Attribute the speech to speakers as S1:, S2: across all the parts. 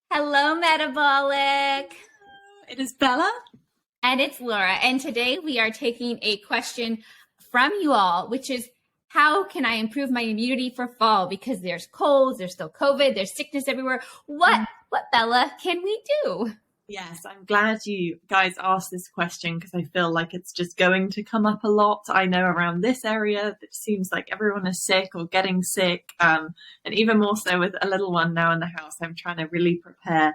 S1: Hello, Metabolic.
S2: It is Bella.
S1: And it's Laura. And today we are taking a question from you all, which is how can I improve my immunity for fall? Because there's colds, there's still COVID, there's sickness everywhere. What, Bella, can we do?
S2: Yes, I'm glad you guys asked this question because I feel like it's just going to come up a lot. I know around this area it seems like everyone is sick or getting sick, and even more so with a little one now in the house. I'm trying to really prepare,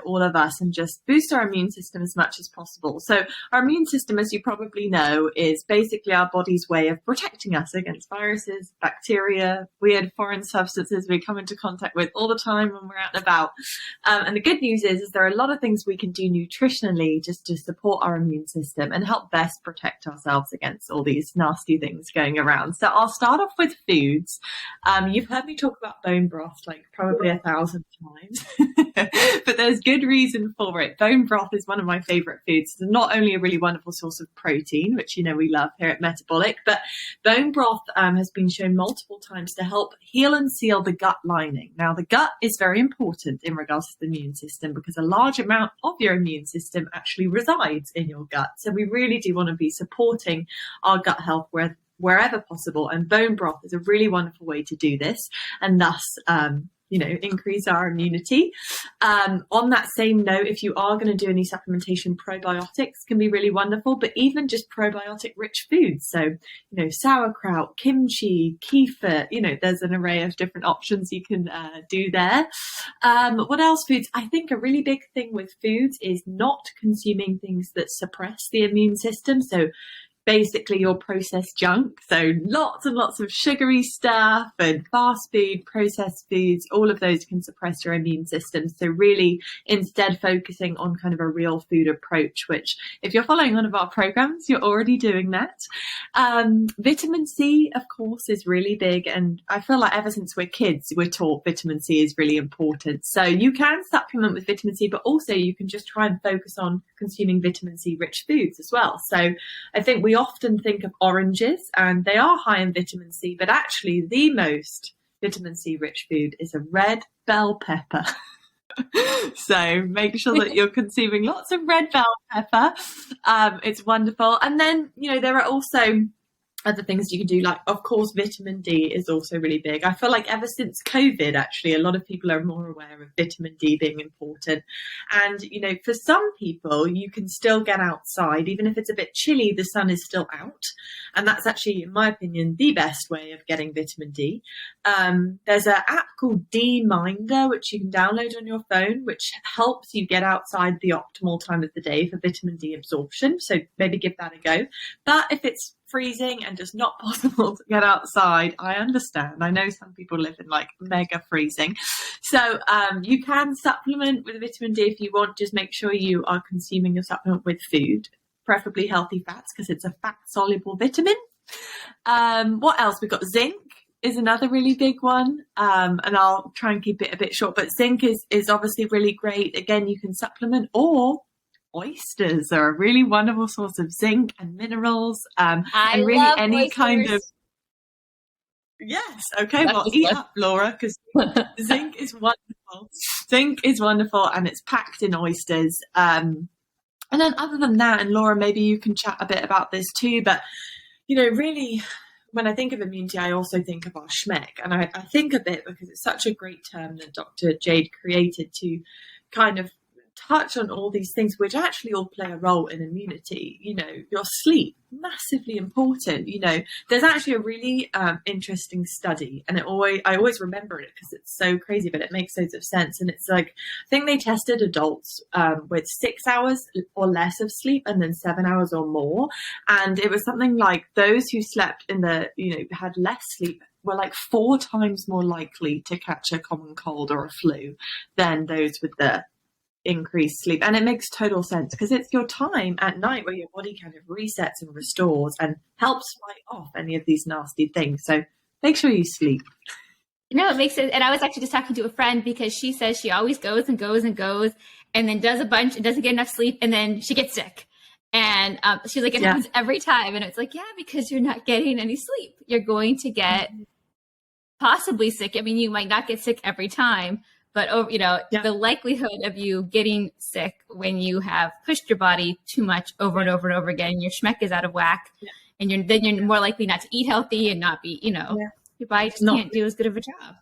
S2: all of us and just boost our immune system as much as possible. So our immune system, as you probably know, is basically our body's way of protecting us against viruses, bacteria, weird foreign substances we come into contact with all the time when we're out and about. And the good news is there are a lot of things we can do nutritionally just to support our immune system and help best protect ourselves against all these nasty things going around. So I'll start off with foods. You've heard me talk about bone broth like probably 1,000 times, but there's good reason for it. Bone broth is one of my favorite foods. It's not only a really wonderful source of protein, which we love here at Metabolic, but bone broth has been shown multiple times to help heal and seal the gut lining. Now, the gut is very important in regards to the immune system because a large amount of your immune system actually resides in your gut. So we really do want to be supporting our gut health wherever possible. And bone broth is a really wonderful way to do this and thus, increase our immunity. On that same note, if you are going to do any supplementation, probiotics can be really wonderful, but even just probiotic rich foods. So, sauerkraut, kimchi, kefir, there's an array of different options you can do there. What else foods? I think a really big thing with foods is not consuming things that suppress the immune system. So basically your processed junk. So lots and lots of sugary stuff and fast food, processed foods, all of those can suppress your immune system. So really instead focusing on kind of a real food approach, which if you're following one of our programs, you're already doing that. Vitamin C, of course, is really big. And I feel like ever since we're kids, we're taught vitamin C is really important. So you can supplement with vitamin C, but also you can just try and focus on consuming vitamin C rich foods as well. So I think we often think of oranges and they are high in vitamin C, but actually the most vitamin C rich food is a red bell pepper. So make sure that you're consuming lots of red bell pepper. It's wonderful. And then, there are also other things you can do, like, of course, vitamin D is also really big. I feel like ever since COVID, actually, a lot of people are more aware of vitamin D being important. And, for some people, you can still get outside. Even if it's a bit chilly, the sun is still out. And that's actually, in my opinion, the best way of getting vitamin D. There's an app called D-Minder, which you can download on your phone, which helps you get outside the optimal time of the day for vitamin D absorption. So maybe give that a go. But if it's freezing and just not possible to get outside, I understand. I know some people live in like mega freezing. So you can supplement with vitamin D if you want. Just make sure you are consuming your supplement with food, preferably healthy fats because it's a fat soluble vitamin. What else? We've got zinc is another really big one. And I'll try and keep it a bit short, but zinc is obviously really great. Again, you can supplement, or oysters are a really wonderful source of zinc and minerals, and really love any oysters. Kind of yes. Okay, well, eat up, Laura, because zinc is wonderful. Zinc is wonderful, and it's packed in oysters. And then other than that, and Laura, maybe you can chat a bit about this too. But really, when I think of immunity, I also think of our SHMEC, and I think a bit because it's such a great term that Dr. Jade created to kind of touch on all these things which actually all play a role in immunity. Your sleep, massively important. There's actually a really interesting study, and I always remember it because it's so crazy, but it makes loads of sense. And it's like, I think they tested adults with 6 hours or less of sleep and then 7 hours or more, and it was something like those who slept in the had less sleep were like 4 times more likely to catch a common cold or a flu than those with the increased sleep. And it makes total sense because it's your time at night where your body kind of resets and restores and helps fight off any of these nasty things. So make sure you sleep.
S1: It makes sense. And I was actually just talking to a friend because she says she always goes and goes and goes and then does a bunch and doesn't get enough sleep and then she gets sick. And she's like, it happens every time. And it's like, yeah, because you're not getting any sleep. You're going to get possibly sick. I mean, you might not get sick every time, but the likelihood of you getting sick when you have pushed your body too much over and over and over again, your schmeck is out of whack, and you're more likely not to eat healthy and not be, your body just can't do as good of a job.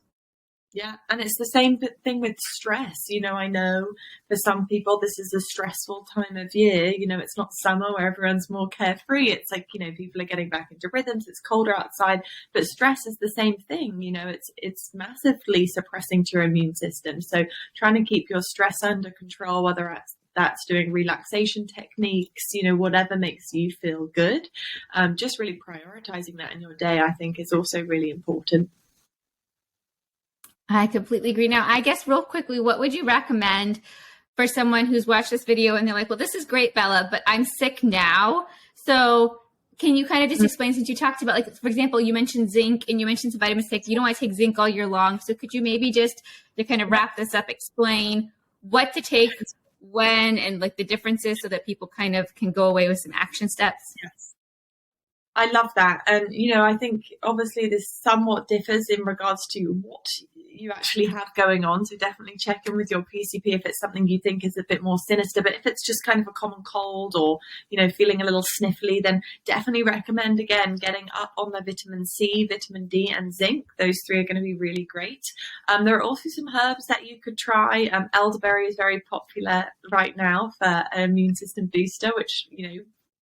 S2: Yeah. And it's the same thing with stress. I know for some people, this is a stressful time of year. It's not summer where everyone's more carefree. It's like, people are getting back into rhythms. It's colder outside, but stress is the same thing. It's massively suppressing to your immune system. So trying to keep your stress under control, whether that's doing relaxation techniques, whatever makes you feel good. Just really prioritizing that in your day, I think, is also really important.
S1: I completely agree. Now, I guess real quickly, what would you recommend for someone who's watched this video and they're like, well, this is great, Bella, but I'm sick now. So can you kind of just explain, since you talked about, like, for example, you mentioned zinc and you mentioned some vitamin 6, you don't want to take zinc all year long. So could you maybe just, to kind of wrap this up, explain what to take when and like the differences so that people kind of can go away with some action steps?
S2: Yes. I love that. And, I think obviously this somewhat differs in regards to what you actually have going on. So definitely check in with your PCP if it's something you think is a bit more sinister. But if it's just kind of a common cold or, feeling a little sniffly, then definitely recommend, again, getting up on the vitamin C, vitamin D, and zinc. Those three are going to be really great. There are also some herbs that you could try. Elderberry is very popular right now for an immune system booster, which,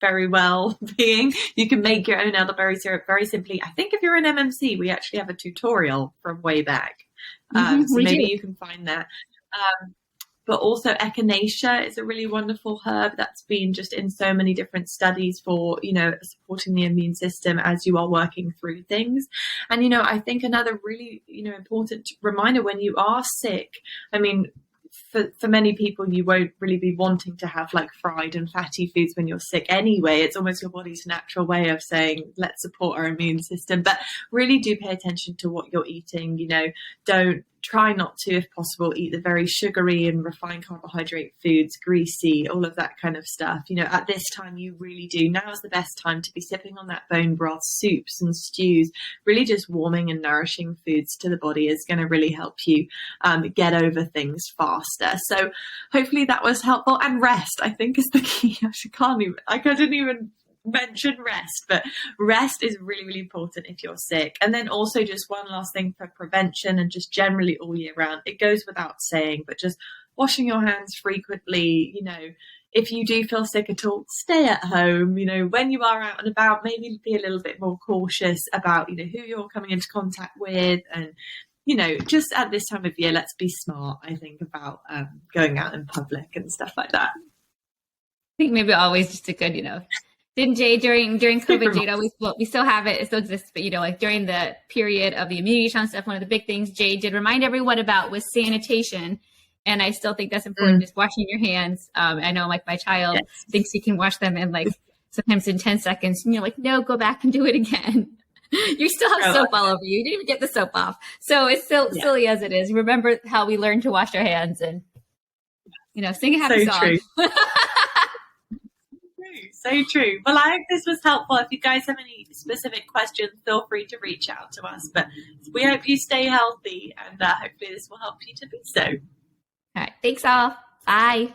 S2: very well being. You can make your own elderberry syrup very simply. I think if you're in MMC, we actually have a tutorial from way back. So maybe you can find that. But also echinacea is a really wonderful herb that's been just in so many different studies for, supporting the immune system as you are working through things. And, I think another really, important reminder when you are sick, for many people, you won't really be wanting to have like fried and fatty foods when you're sick anyway. It's almost your body's natural way of saying, let's support our immune system. But really do pay attention to what you're eating. Don't try not to, if possible, eat the very sugary and refined carbohydrate foods, greasy, all of that kind of stuff. At this time, you really do. Now is the best time to be sipping on that bone broth, soups and stews. Really just warming and nourishing foods to the body is going to really help you get over things faster. So hopefully that was helpful. And rest, I think, is the key. I couldn't even mention rest, but rest is really, really important if you're sick. And then also just one last thing for prevention and just generally all year round, it goes without saying, but just washing your hands frequently. If you do feel sick at all, stay at home. When you are out and about, maybe be a little bit more cautious about who you're coming into contact with. And just at this time of year, let's be smart, I think, about going out in public and stuff like that.
S1: I think maybe always just a good, didn't Jade during COVID, Jade always, well, we still have it still exists, but like during the period of the immunity challenge stuff, one of the big things Jade did remind everyone about was sanitation. And I still think that's important, just washing your hands. I know like my child thinks he can wash them in like sometimes in 10 seconds. And you're like, no, go back and do it again. You still have soap all over you. You didn't even get the soap off. So it's still silly as it is. Remember how we learned to wash our hands and, sing a happy song.
S2: So true. Well, I hope this was helpful. If you guys have any specific questions, feel free to reach out to us. But we hope you stay healthy, and hopefully this will help you to be so.
S1: All right. Thanks all. Bye.